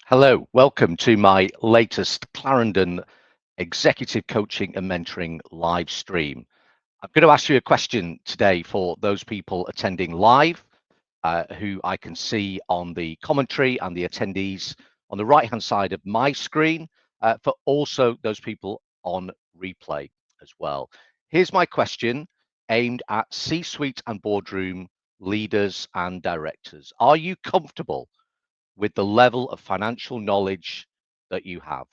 Hello, welcome to my latest Clarendon Executive Coaching and Mentoring live stream. I'm going to ask you a question today for those people attending live, who I can see on the commentary and the attendees on the right-hand side of my screen, for also those people on replay as well. Here's my question aimed at C-suite and boardroom leaders and directors. Are you comfortable with the level of financial knowledge that you have?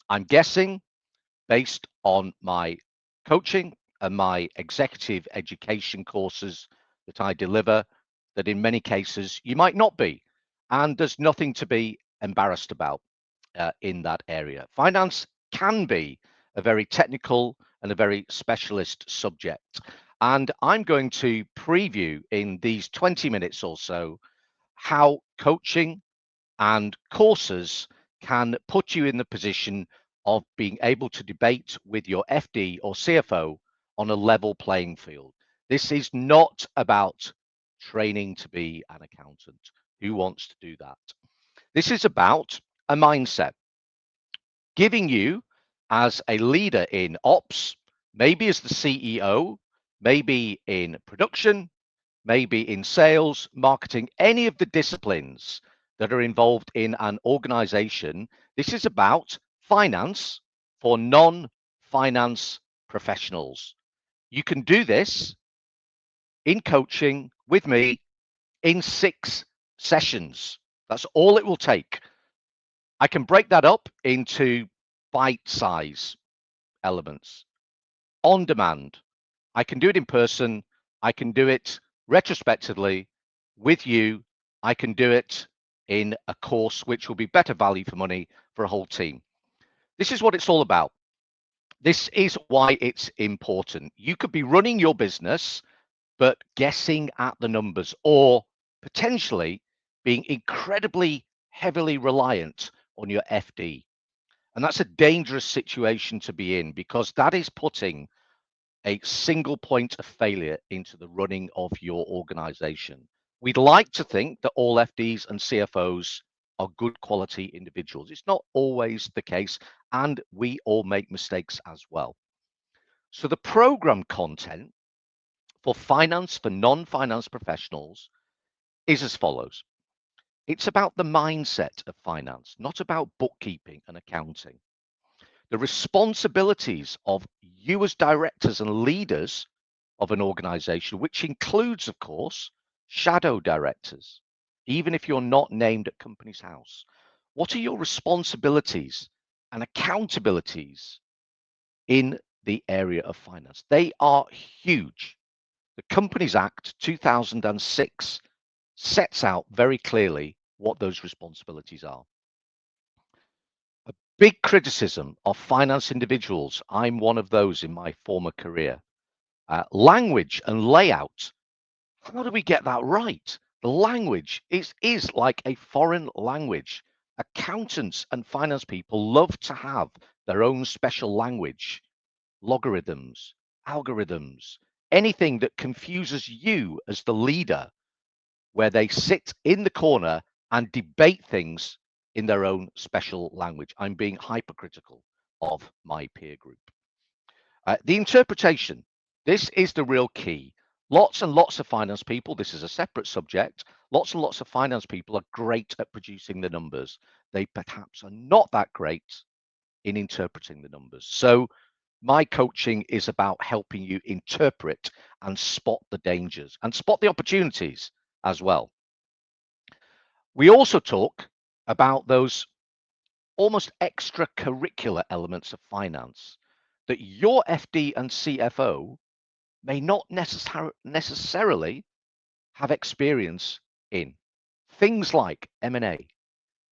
I'm guessing, based on my coaching and my executive education courses that I deliver, that in many cases you might not be. And there's nothing to be embarrassed about in that area. Finance can be a very technical and a very specialist subject. And I'm going to preview in these 20 minutes or so how coaching and courses can put you in the position of being able to debate with your FD or CFO on a level playing field. This is not about training to be an accountant. Who wants to do that? This is about a mindset, giving you as a leader in ops, maybe as the CEO, maybe in production, maybe in sales, marketing, any of the disciplines that are involved in an organization. This is about finance for non-finance professionals. You can do this in coaching with me in 6 sessions. That's all it will take. I can break that up into bite-size elements on demand. I can do it in person. I can do it retrospectively with you. I can do it in a course which will be better value for money for a whole team. This is what it's all about. This is why it's important. You could be running your business, but guessing at the numbers, or potentially being incredibly heavily reliant on your FD. And that's a dangerous situation to be in, because that is putting a single point of failure into the running of your organization. We'd like to think that all FDs and CFOs are good quality individuals. It's not always the case, and we all make mistakes as well. So the program content for finance for non-finance professionals is as follows. It's about the mindset of finance, not about bookkeeping and accounting. The responsibilities of you as directors and leaders of an organization, which includes, of course, shadow directors, even if you're not named at Companies House. What are your responsibilities and accountabilities in the area of finance? They are huge. The Companies Act 2006 sets out very clearly what those responsibilities are. A big criticism of finance individuals, I'm one of those in my former career. Language and layout. How do we get that right? The language is like a foreign language. Accountants and finance people love to have their own special language, logarithms, algorithms, anything that confuses you as the leader, where they sit in the corner and debate things in their own special language. I'm being hypercritical of my peer group. The interpretation, this is the real key. Lots and lots of finance people, this is a separate subject, lots and lots of finance people are great at producing the numbers. They perhaps are not that great in interpreting the numbers. So my coaching is about helping you interpret and spot the dangers and spot the opportunities as well. We also talk about those almost extracurricular elements of finance that your FD and CFO may not necessarily have experience in. Things like M&A,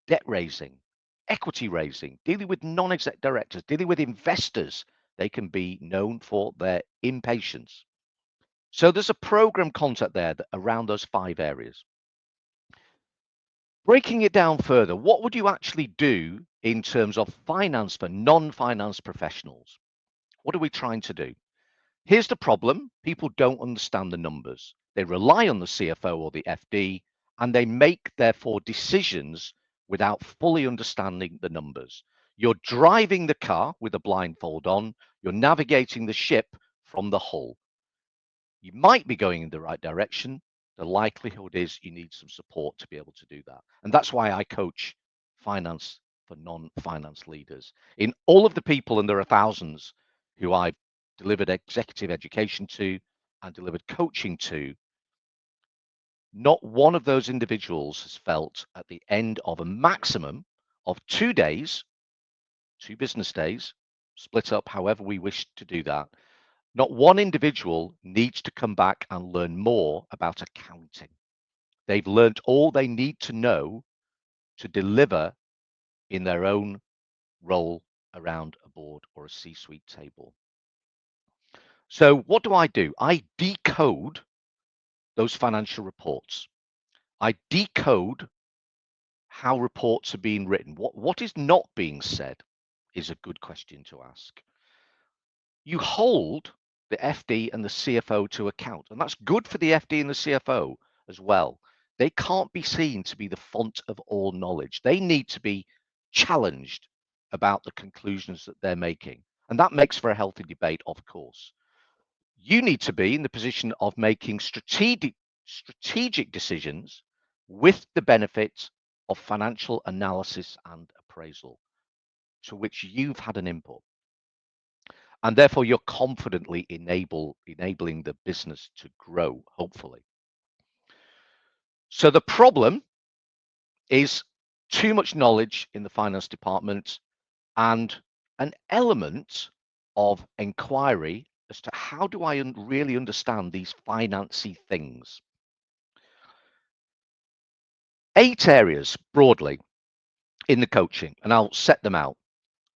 debt raising, equity raising, dealing with non-exec directors, dealing with investors. They can be known for their impatience. So there's a program concept there around those 5 areas. Breaking it down further, what would you actually do in terms of finance for non-finance professionals? What are we trying to do? Here's the problem. People don't understand the numbers. They rely on the CFO or the FD, and they make, therefore, decisions without fully understanding the numbers. You're driving the car with a blindfold on, you're navigating the ship from the hull. You might be going in the right direction. The likelihood is you need some support to be able to do that. And that's why I coach finance for non-finance leaders. In all of the people, and there are thousands who I've delivered executive education to and delivered coaching to, not one of those individuals has felt at the end of a maximum of 2 days, 2 business days, split up however we wish to do that, not one individual needs to come back and learn more about accounting. They've learned all they need to know to deliver in their own role around a board or a C-suite table. So what do? I decode those financial reports. I decode how reports are being written. What is not being said is a good question to ask. You hold the FD and the CFO to account, and that's good for the FD and the CFO as well. They can't be seen to be the font of all knowledge. They need to be challenged about the conclusions that they're making. And that makes for a healthy debate, of course. You need to be in the position of making strategic decisions with the benefit of financial analysis and appraisal, to which you've had an input. And therefore you're confidently enabling the business to grow, hopefully. So the problem is too much knowledge in the finance department and an element of inquiry as to how do I really understand these financy things. 8 areas broadly in the coaching, and I'll set them out.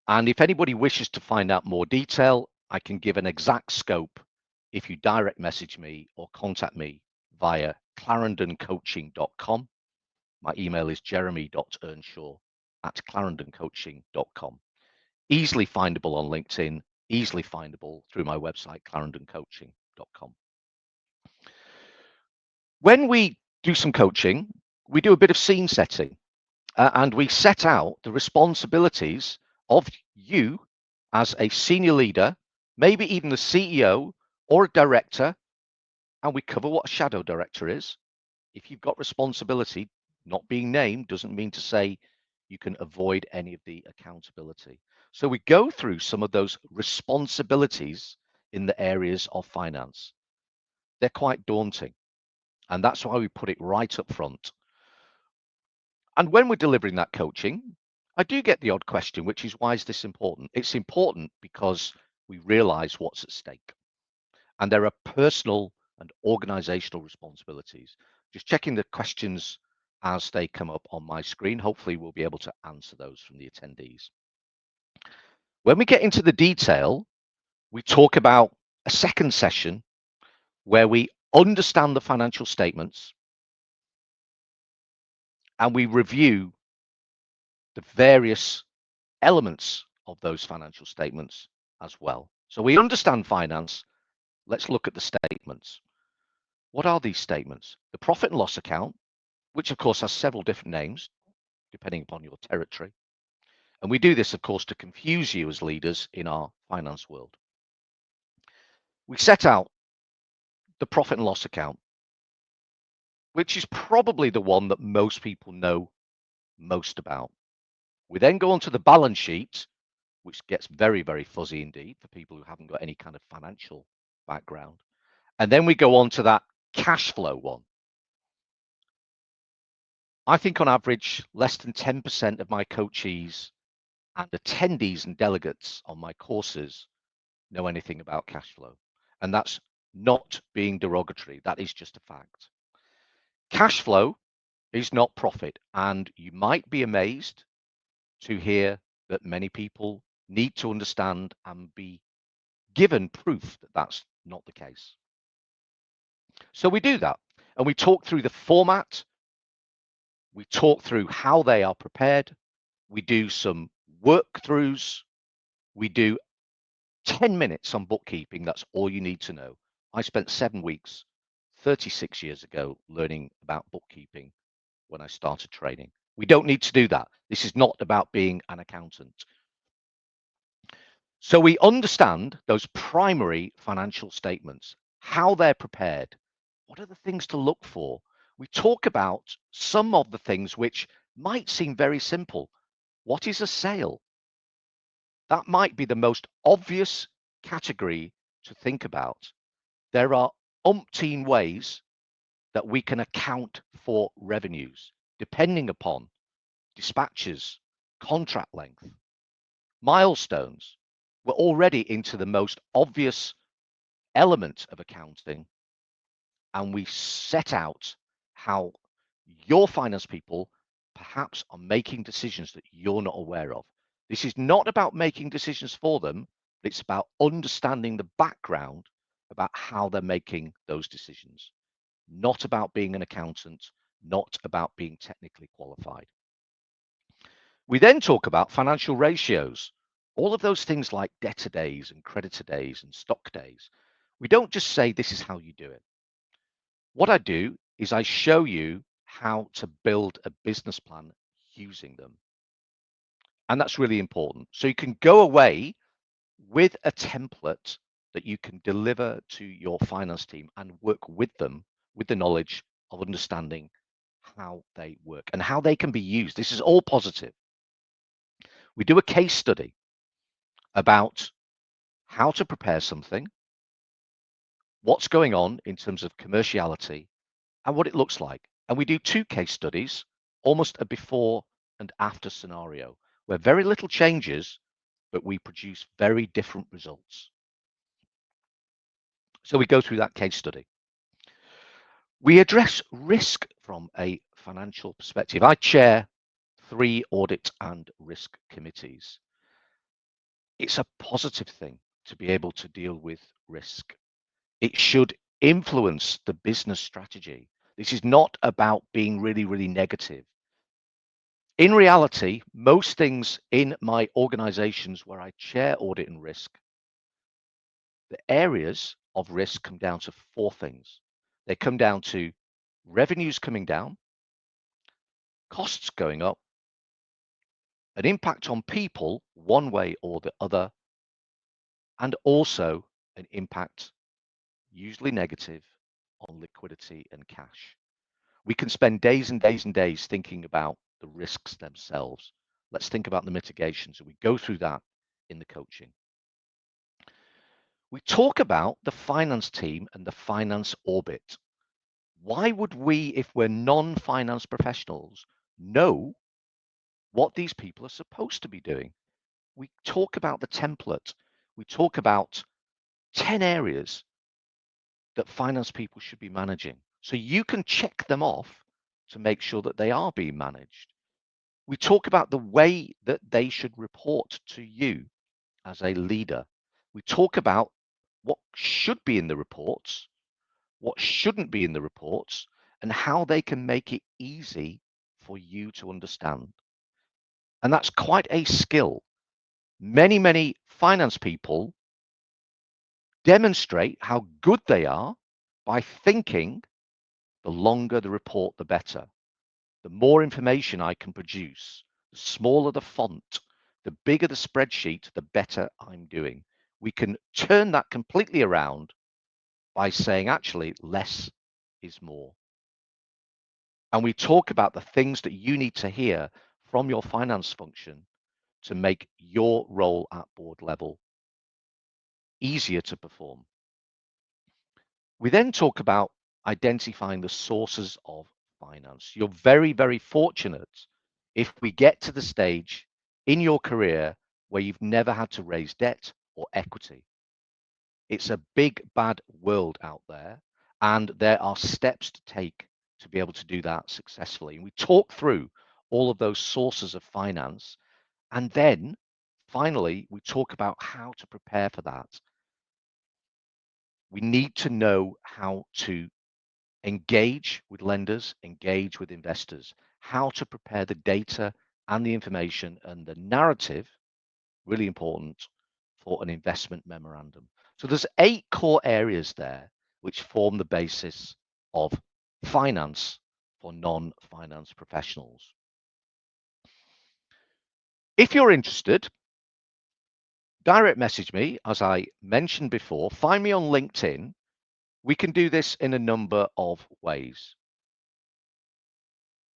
And if anybody wishes to find out more detail, I can give an exact scope if you direct message me or contact me via clarendoncoaching.com. My email is jeremy.earnshaw@clarendoncoaching.com. Easily findable on LinkedIn, easily findable through my website, clarendoncoaching.com. When we do some coaching, we do a bit of scene setting and we set out the responsibilities of you as a senior leader, maybe even the CEO or a director, and we cover what a shadow director is. If you've got responsibility, not being named doesn't mean to say you can avoid any of the accountability. So we go through some of those responsibilities in the areas of finance. They're quite daunting, and that's why we put it right up front. And when we're delivering that coaching, I do get the odd question, which is, why is this important? It's important because we realize what's at stake. And there are personal and organizational responsibilities. Just checking the questions as they come up on my screen. Hopefully we'll be able to answer those from the attendees. When we get into the detail, we talk about a second session where we understand the financial statements and we review the various elements of those financial statements as well. So we understand finance. Let's look at the statements. What are these statements? The profit and loss account, which of course has several different names depending upon your territory. And we do this, of course, to confuse you as leaders in our finance world. We set out the profit and loss account, which is probably the one that most people know most about. We then go on to the balance sheet, which gets very, very fuzzy indeed for people who haven't got any kind of financial background. And then we go on to that cash flow one. I think on average, less than 10% of my coachees and attendees and delegates on my courses know anything about cash flow. And that's not being derogatory. That is just a fact. Cash flow is not profit. And you might be amazed to hear that many people need to understand and be given proof that that's not the case. So we do that, and we talk through the format. We talk through how they are prepared. We do some work-throughs. We do 10 minutes on bookkeeping. That's all you need to know. I spent 7 weeks, 36 years ago, learning about bookkeeping when I started training. We don't need to do that. This is not about being an accountant. So we understand those primary financial statements, how they're prepared, what are the things to look for. We talk about some of the things which might seem very simple. What is a sale? That might be the most obvious category to think about. There are umpteen ways that we can account for revenues, depending upon dispatches, contract length, milestones. We're already into the most obvious element of accounting, and we set out how your finance people perhaps are making decisions that you're not aware of. This is not about making decisions for them, it's about understanding the background about how they're making those decisions, not about being an accountant, not about being technically qualified. We then talk about financial ratios, all of those things like debtor days and creditor days and stock days. We don't just say this is how you do it. What I do is I show you how to build a business plan using them. And that's really important. So you can go away with a template that you can deliver to your finance team and work with them with the knowledge of understanding how they work and how they can be used. This is all positive. We do a case study about how to prepare something, what's going on in terms of commerciality, and what it looks like. And we do 2 case studies, almost a before and after scenario, where very little changes, but we produce very different results. So we go through that case study. We address risk from a financial perspective. I chair 3 audit and risk committees. It's a positive thing to be able to deal with risk. It should influence the business strategy. This is not about being really, really negative. In reality, most things in my organizations where I chair audit and risk, the areas of risk come down to 4 things. They come down to revenues coming down, costs going up, an impact on people one way or the other, and also an impact, usually negative, on liquidity and cash. We can spend days and days and days thinking about the risks themselves. Let's think about the mitigations, and we go through that in the coaching. We talk about the finance team and the finance orbit. Why would we, if we're non-finance professionals, know what these people are supposed to be doing? We talk about the template. We talk about 10 areas that finance people should be managing. So you can check them off to make sure that they are being managed. We talk about the way that they should report to you as a leader. We talk about what should be in the reports, what shouldn't be in the reports, and how they can make it easy for you to understand. And that's quite a skill. Many finance people demonstrate how good they are by thinking the longer the report, the better. The more information I can produce, the smaller the font, the bigger the spreadsheet, the better I'm doing. We can turn that completely around by saying, actually, less is more. And we talk about the things that you need to hear from your finance function to make your role at board level easier to perform. We then talk about identifying the sources of finance. You're very fortunate if we get to the stage in your career where you've never had to raise debt or equity. It's a big, bad world out there, and there are steps to take to be able to do that successfully. And we talk through all of those sources of finance, and then finally, we talk about how to prepare for that. We need to know how to engage with lenders, engage with investors, how to prepare the data and the information and the narrative, really important, for an investment memorandum. So there's 8 core areas there which form the basis of finance for non-finance professionals. If you're interested, direct message me, as I mentioned before. Find me on LinkedIn. We can do this in a number of ways.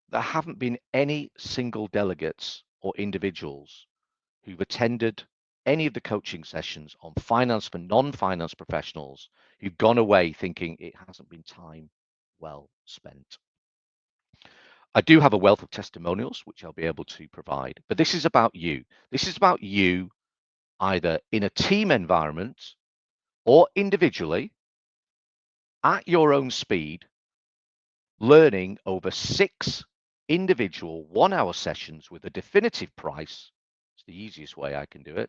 There haven't been any single delegates or individuals who've attended any of the coaching sessions on finance for non-finance professionals who've gone away thinking it hasn't been time well spent. I do have a wealth of testimonials, which I'll be able to provide, but this is about you. This is about you either in a team environment or individually at your own speed, learning over 6 individual 1-hour sessions with a definitive price. It's the easiest way I can do it.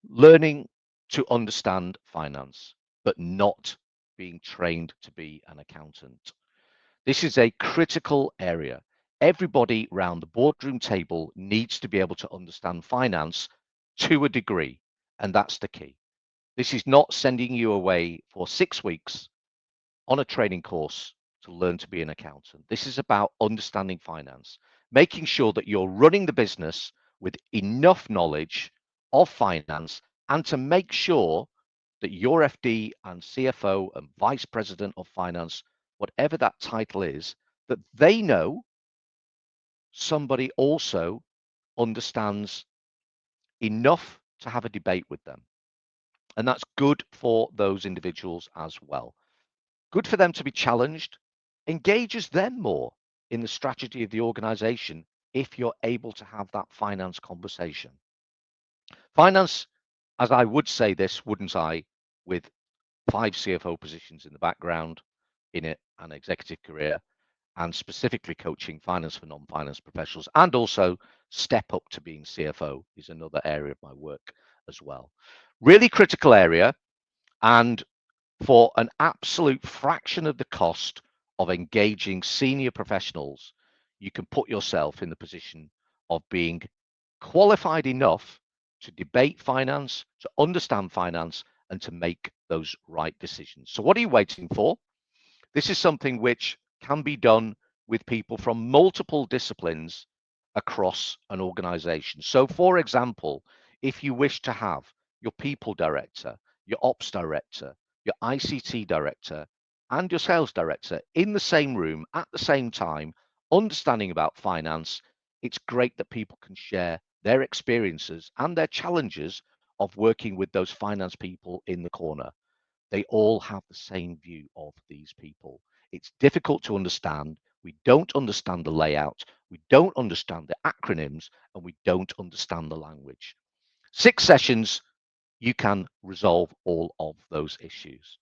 Learning to understand finance, but not being trained to be an accountant. This is a critical area. Everybody round the boardroom table needs to be able to understand finance to a degree, and that's the key. This is not sending you away for 6 weeks on a training course to learn to be an accountant. This is about understanding finance, making sure that you're running the business with enough knowledge of finance, and to make sure that your FD and CFO and vice president of finance, whatever that title is, that they know somebody also understands enough to have a debate with them. And that's good for those individuals as well. Good for them to be challenged, engages them more in the strategy of the organization if you're able to have that finance conversation. Finance, as I would say this, wouldn't I, with 5 CFO positions in the background in it, an executive career, and specifically coaching finance for non-finance professionals, and also step up to being CFO is another area of my work as well. Really critical area, and for an absolute fraction of the cost of engaging senior professionals, you can put yourself in the position of being qualified enough to debate finance, to understand finance, and to make those right decisions. So what are you waiting for? This is something which can be done with people from multiple disciplines across an organization. So for example, if you wish to have your people director, your ops director, your ICT director, and your sales director in the same room at the same time, understanding about finance, it's great that people can share their experiences and their challenges of working with those finance people in the corner. They all have the same view of these people. It's difficult to understand. We don't understand the layout. We don't understand the acronyms, and we don't understand the language. 6 sessions, you can resolve all of those issues.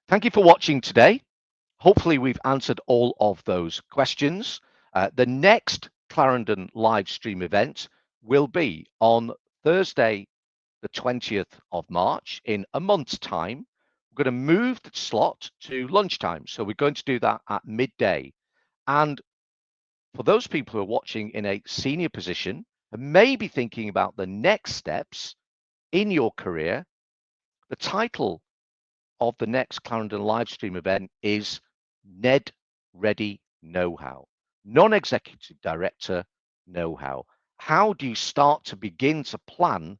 Thank you for watching today. Hopefully we've answered all of those questions. The next Clarendon live stream event will be on Thursday, the 20th of March, in a month's time. We're going to move the slot to lunchtime. So we're going to do that at midday. And for those people who are watching in a senior position and maybe thinking about the next steps in your career, the title of the next Clarendon live stream event is Ned Ready Know-How, Non-Executive Director Know-How. How do you start to begin to plan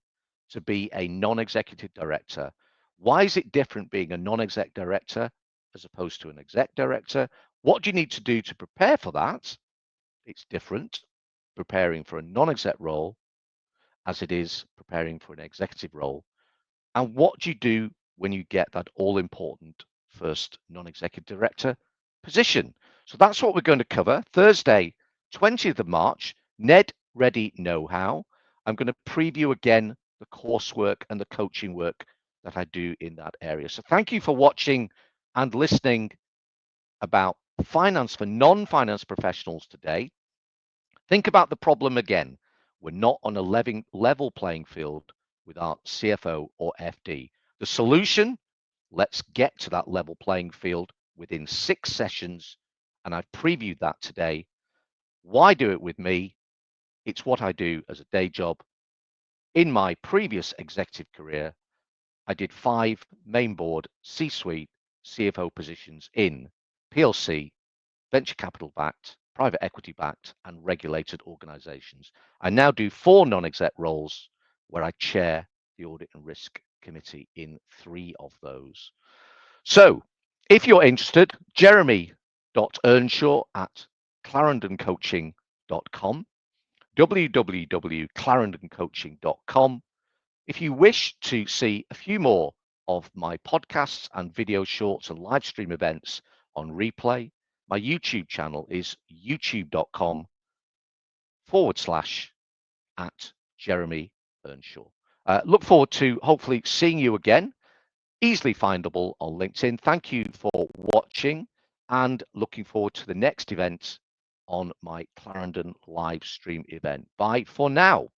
to be a non-executive director? Why is it different being a non-exec director as opposed to an exec director? What do you need to do to prepare for that? It's different preparing for a non-exec role as it is preparing for an executive role. And what do you do when you get that all-important first non-executive director position? So that's what we're going to cover Thursday, 20th of March, Ned Ready Know-How. I'm going to preview again the coursework and the coaching work that I do in that area. So thank you for watching and listening about finance for non-finance professionals today. Think about the problem again. We're not on a level playing field with our CFO or FD. The solution, let's get to that level playing field within 6 sessions. And I've previewed that today. Why do it with me? It's what I do as a day job. In my previous executive career, I did 5 main board C-suite CFO positions in PLC, venture capital backed, private equity backed and regulated organizations. I now do 4 non-exec roles where I chair the audit and risk committee in 3 of those. So if you're interested, jeremy.earnshaw@clarendoncoaching.com, www.clarendoncoaching.com. If you wish to see a few more of my podcasts and video shorts and live stream events on replay, my YouTube channel is youtube.com/@Jeremy Earnshaw. Look forward to hopefully seeing you again, easily findable on LinkedIn. Thank you for watching and looking forward to the next event on my Clarendon Live Stream Event. Bye for now.